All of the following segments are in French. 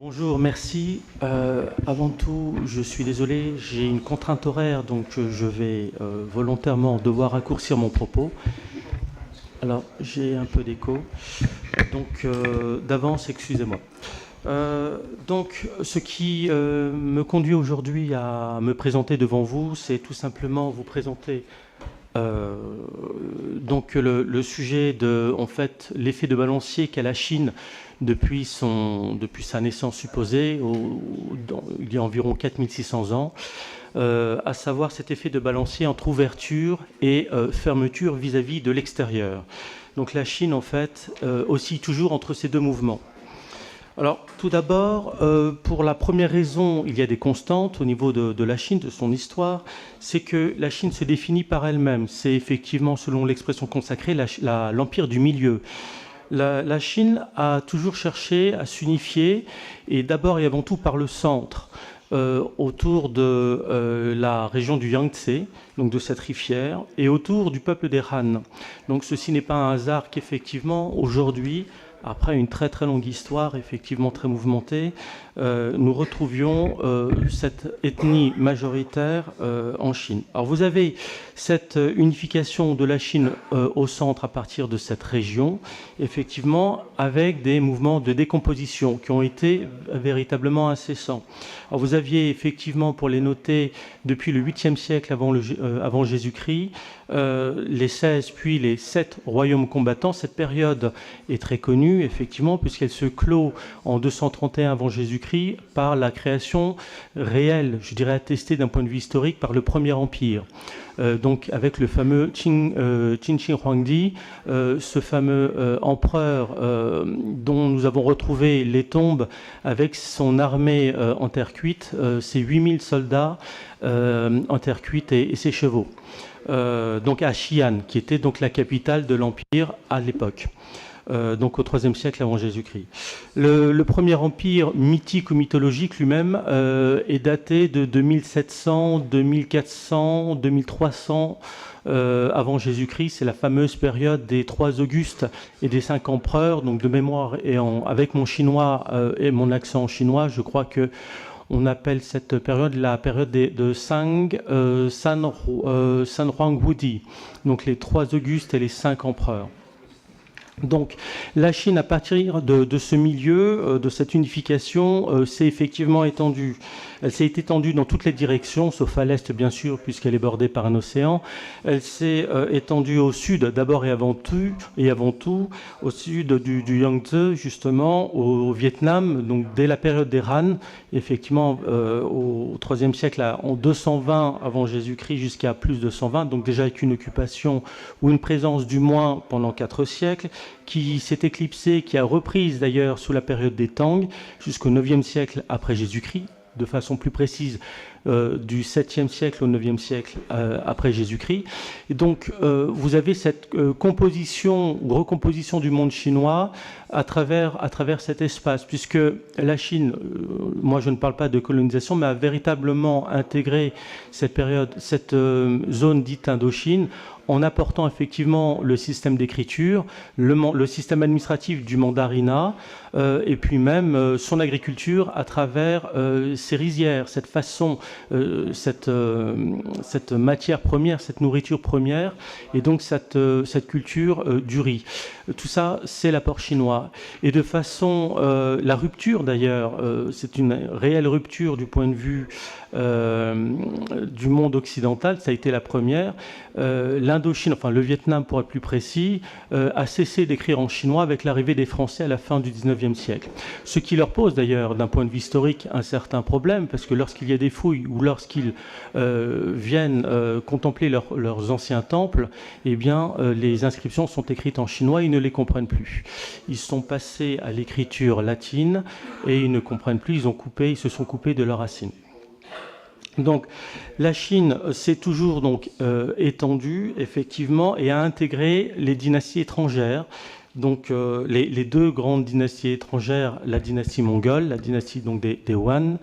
Bonjour, merci. Avant tout, je suis désolé, j'ai une contrainte horaire, donc je vais volontairement devoir raccourcir mon propos. Alors, j'ai un peu d'écho, donc d'avance, excusez-moi. Donc, ce qui me conduit aujourd'hui à me présenter devant vous, c'est tout simplement vous présenter donc le sujet de, en fait, l'effet de balancier qu'a la Chine depuis sa naissance supposée, il y a environ 4600 ans, à savoir cet effet de balancier entre ouverture et fermeture vis-à-vis de l'extérieur. Donc la Chine, en fait, oscille toujours entre ces deux mouvements. Alors, tout d'abord, pour la première raison, il y a des constantes au niveau de la Chine, de son histoire, c'est que la Chine se définit par elle-même. C'est effectivement, selon l'expression consacrée, l'empire du milieu. La Chine a toujours cherché à s'unifier, et d'abord et avant tout par le centre, autour de la région du Yangtze, donc de cette rivière, et autour du peuple des Han. Donc ceci n'est pas un hasard qu'effectivement, aujourd'hui, après une très très longue histoire, effectivement très mouvementée, nous retrouvions cette ethnie majoritaire en Chine. Alors vous avez cette unification de la Chine au centre à partir de cette région, effectivement avec des mouvements de décomposition qui ont été véritablement incessants. Alors vous aviez effectivement, pour les noter, depuis le 8e siècle avant Jésus-Christ, les 16 puis les 7 royaumes combattants. Cette période est très connue, effectivement, puisqu'elle se clôt en 231 avant Jésus-Christ par la création réelle, je dirais attestée d'un point de vue historique, par le Premier Empire. Donc avec le fameux Qin Shi Huangdi, ce fameux empereur dont nous avons retrouvé les tombes avec son armée en terre cuite, ses 8000 soldats en terre cuite et ses chevaux. Donc à Xi'an, qui était donc la capitale de l'Empire à l'époque, donc au IIIe siècle avant Jésus-Christ. Le premier empire mythique ou mythologique lui-même est daté de 2700, 2400, 2300 avant Jésus-Christ. C'est la fameuse période des 3 Augustes et des 5 empereurs. Donc de mémoire, et avec mon chinois et mon accent chinois, je crois que on appelle cette période la période de San Huangdi, donc les 3 Augustes et les 5 empereurs. Donc la Chine, à partir de ce milieu, de cette unification, s'est effectivement étendue. Elle s'est étendue dans toutes les directions, sauf à l'est bien sûr, puisqu'elle est bordée par un océan. Elle s'est étendue au sud, d'abord et avant tout, au sud du Yangtze, justement, au Vietnam, donc dès la période des Han, effectivement au IIIe siècle, en 220 avant Jésus-Christ jusqu'à plus de 120, donc déjà avec une occupation ou une présence du moins pendant 4 siècles, qui s'est éclipsée, qui a reprise d'ailleurs sous la période des Tang jusqu'au IXe siècle après Jésus-Christ, de façon plus précise du 7e siècle au 9e siècle après Jésus-Christ. Et donc vous avez cette composition ou recomposition du monde chinois à travers cet espace, puisque la Chine, moi je ne parle pas de colonisation, mais a véritablement intégré cette période, cette zone dite Indochine, en apportant effectivement le système d'écriture, le système administratif du mandarinat, et puis même son agriculture à travers ses rizières, cette façon, cette matière première, cette nourriture première, et donc cette culture du riz. Tout ça, c'est l'apport chinois. Et de façon, la rupture d'ailleurs, c'est une réelle rupture du point de vue du monde occidental, ça a été la première. L'Indochine, enfin le Vietnam pour être plus précis, a cessé d'écrire en chinois avec l'arrivée des Français à la fin du 19e siècle. Ce qui leur pose d'ailleurs, d'un point de vue historique, un certain problème, parce que lorsqu'il y a des fouilles ou lorsqu'ils viennent contempler leurs anciens temples, eh bien les inscriptions sont écrites en chinois, ils ne les comprennent plus. Ils sont passés à l'écriture latine et ils ne comprennent plus, ils se sont coupés de leurs racines. Donc la Chine s'est toujours donc étendue effectivement et a intégré les dynasties étrangères. Donc les 2 grandes dynasties étrangères, la dynastie mongole, la dynastie donc des Yuan,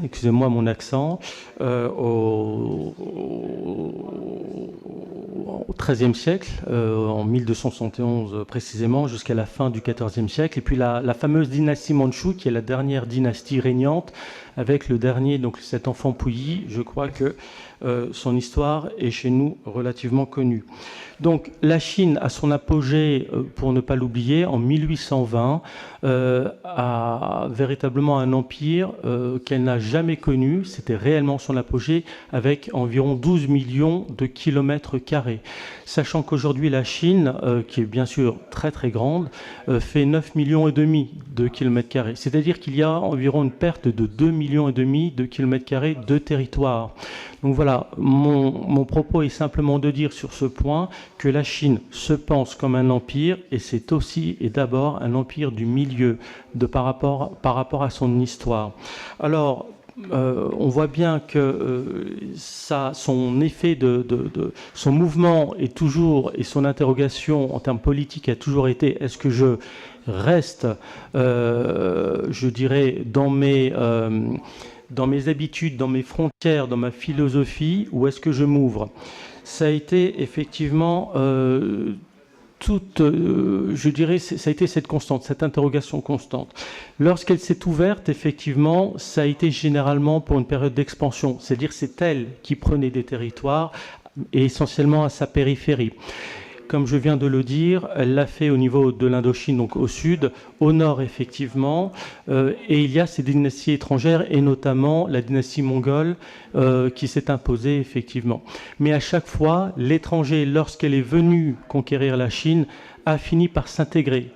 excusez-moi mon accent, au XIIIe siècle, en 1271 précisément, jusqu'à la fin du XIVe siècle. Et puis la fameuse dynastie mandchoue, qui est la dernière dynastie régnante, avec le dernier, donc cet enfant Puyi. Je crois que son histoire est chez nous relativement connue. Donc la Chine, à son apogée, pour ne pas l'oublier, en 1820, a véritablement un empire qu'elle n'a jamais connu. C'était réellement son apogée, avec environ 12 millions de kilomètres carrés. Sachant qu'aujourd'hui, la Chine, qui est bien sûr très très grande, fait 9 millions et demi de kilomètres carrés. C'est-à-dire qu'il y a environ une perte de 2 millions et demi de kilomètres carrés de territoire. Donc voilà, mon propos est simplement de dire sur ce point que la Chine se pense comme un empire, et c'est aussi et d'abord un empire du milieu par rapport à son histoire. Alors, on voit bien que son effet son mouvement est toujours, et son interrogation en termes politiques a toujours été: est-ce que je reste, je dirais, dans mes habitudes, dans mes frontières, dans ma philosophie, ou est-ce que je m'ouvre? Ça a été effectivement je dirais, ça a été cette constante, cette interrogation constante. Lorsqu'elle s'est ouverte, effectivement, ça a été généralement pour une période d'expansion, c'est-à-dire c'est elle qui prenait des territoires, et essentiellement à sa périphérie. Comme je viens de le dire, elle l'a fait au niveau de l'Indochine, donc au sud, au nord effectivement, et il y a ces dynasties étrangères, et notamment la dynastie mongole qui s'est imposée effectivement. Mais à chaque fois, l'étranger, lorsqu'elle est venue conquérir la Chine, a fini par s'intégrer.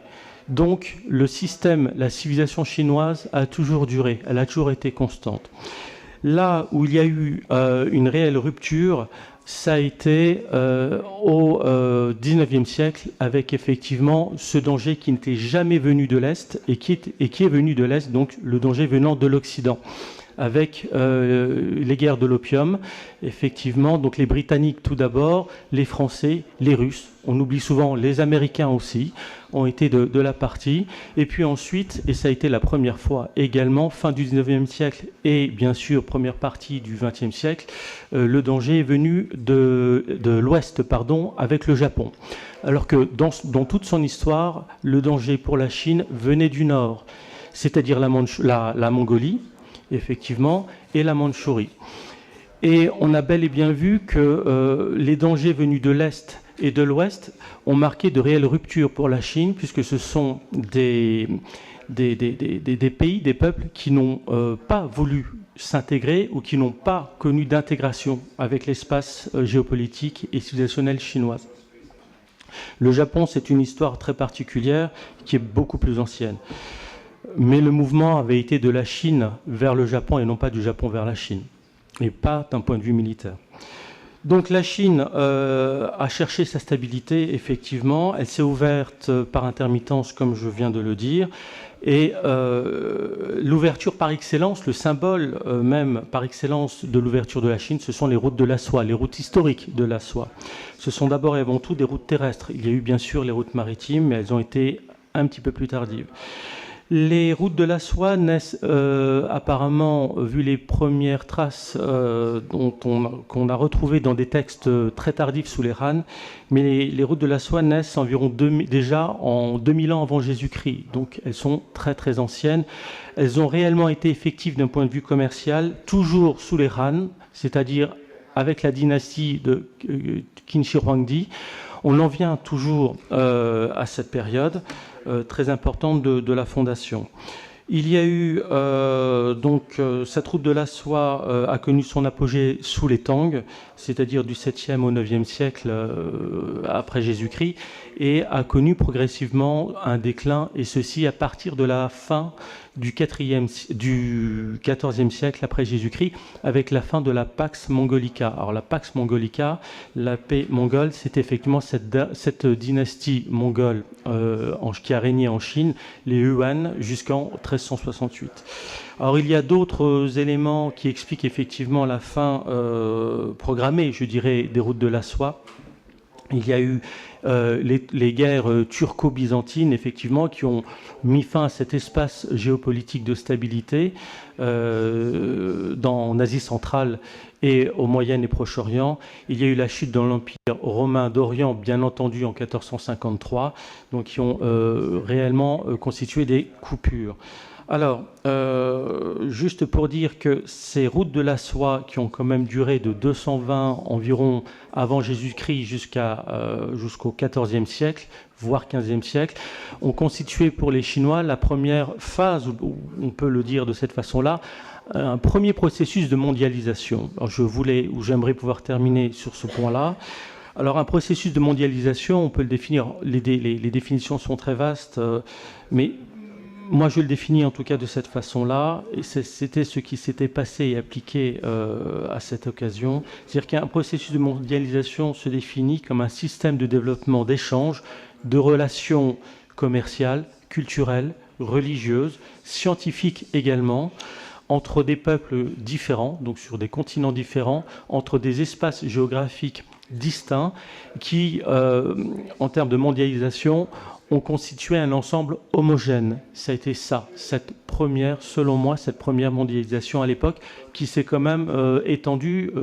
Donc le système, la civilisation chinoise a toujours duré, elle a toujours été constante. Là où il y a eu une réelle rupture, ça a été au XIXe siècle, avec effectivement ce danger qui n'était jamais venu de l'Est et qui est venu de l'Est, donc le danger venant de l'Occident, avec les guerres de l'opium, effectivement, donc les Britanniques tout d'abord, les Français, les Russes, on oublie souvent les Américains aussi, ont été de la partie, et puis ensuite, et ça a été la première fois également, fin du XIXe siècle et bien sûr première partie du XXe siècle, le danger est venu de l'Ouest, avec le Japon. Alors que dans toute son histoire, le danger pour la Chine venait du Nord, c'est-à-dire la Mongolie, effectivement, et la Mandchourie. Et on a bel et bien vu que les dangers venus de l'Est et de l'Ouest ont marqué de réelles ruptures pour la Chine, puisque ce sont des pays, des peuples qui n'ont pas voulu s'intégrer ou qui n'ont pas connu d'intégration avec l'espace géopolitique et civilisationnel chinoise. Le Japon, c'est une histoire très particulière qui est beaucoup plus ancienne. Mais le mouvement avait été de la Chine vers le Japon et non pas du Japon vers la Chine, et pas d'un point de vue militaire. Donc la Chine a cherché sa stabilité, effectivement. Elle s'est ouverte par intermittence, comme je viens de le dire. Et l'ouverture par excellence, le symbole même par excellence de l'ouverture de la Chine, ce sont les routes de la soie, les routes historiques de la soie. Ce sont d'abord et avant tout des routes terrestres. Il y a eu bien sûr les routes maritimes, mais elles ont été un petit peu plus tardives. Les routes de la soie naissent apparemment, vu les premières traces qu'on a retrouvées dans des textes très tardifs sous les Han, mais les routes de la soie naissent environ déjà en 2000 ans avant Jésus-Christ. Donc elles sont très très anciennes. Elles ont réellement été effectives d'un point de vue commercial, toujours sous les Han, c'est-à-dire avec la dynastie de Qin Shi Huangdi. On en vient toujours à cette période très importante de la fondation. Il y a eu cette route de la soie a connu son apogée sous les Tang, c'est-à-dire du 7e au 9e siècle après Jésus-Christ, et a connu progressivement un déclin, et ceci à partir de la fin du 14e siècle après Jésus-Christ, avec la fin de la Pax Mongolica. Alors la Pax Mongolica, la paix mongole, c'est effectivement cette dynastie mongole qui a régné en Chine, les Yuan, jusqu'en 1368. Alors il y a d'autres éléments qui expliquent effectivement la fin programmée, je dirais, des routes de la soie. Il y a eu les guerres turco-byzantines, effectivement, qui ont mis fin à cet espace géopolitique de stabilité en Asie centrale et au Moyen et Proche-Orient. Il y a eu la chute dans l'Empire romain d'Orient, bien entendu, en 1453, donc qui ont réellement constitué des coupures. Alors, juste pour dire que ces routes de la soie, qui ont quand même duré de 220 environ avant Jésus-Christ jusqu'au XIVe siècle, voire XVe siècle, ont constitué pour les Chinois la première phase, on peut le dire de cette façon-là, un premier processus de mondialisation. Alors j'aimerais pouvoir terminer sur ce point-là. Alors un processus de mondialisation, on peut le définir, les définitions sont très vastes, mais moi, je le définis en tout cas de cette façon-là, et c'était ce qui s'était passé et appliqué à cette occasion. C'est-à-dire qu'un processus de mondialisation se définit comme un système de développement d'échanges, de relations commerciales, culturelles, religieuses, scientifiques également, entre des peuples différents, donc sur des continents différents, entre des espaces géographiques distincts qui, en termes de mondialisation, ont constitué un ensemble homogène. Ça a été ça, selon moi, cette première mondialisation à l'époque, qui s'est quand même étendue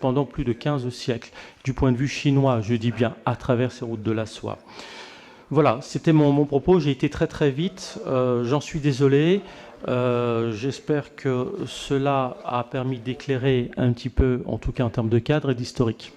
pendant plus de 15 siècles, du point de vue chinois, je dis bien, à travers ces routes de la soie. Voilà, c'était mon propos, j'ai été très très vite, j'en suis désolé. J'espère que cela a permis d'éclairer un petit peu, en tout cas en termes de cadre et d'historique.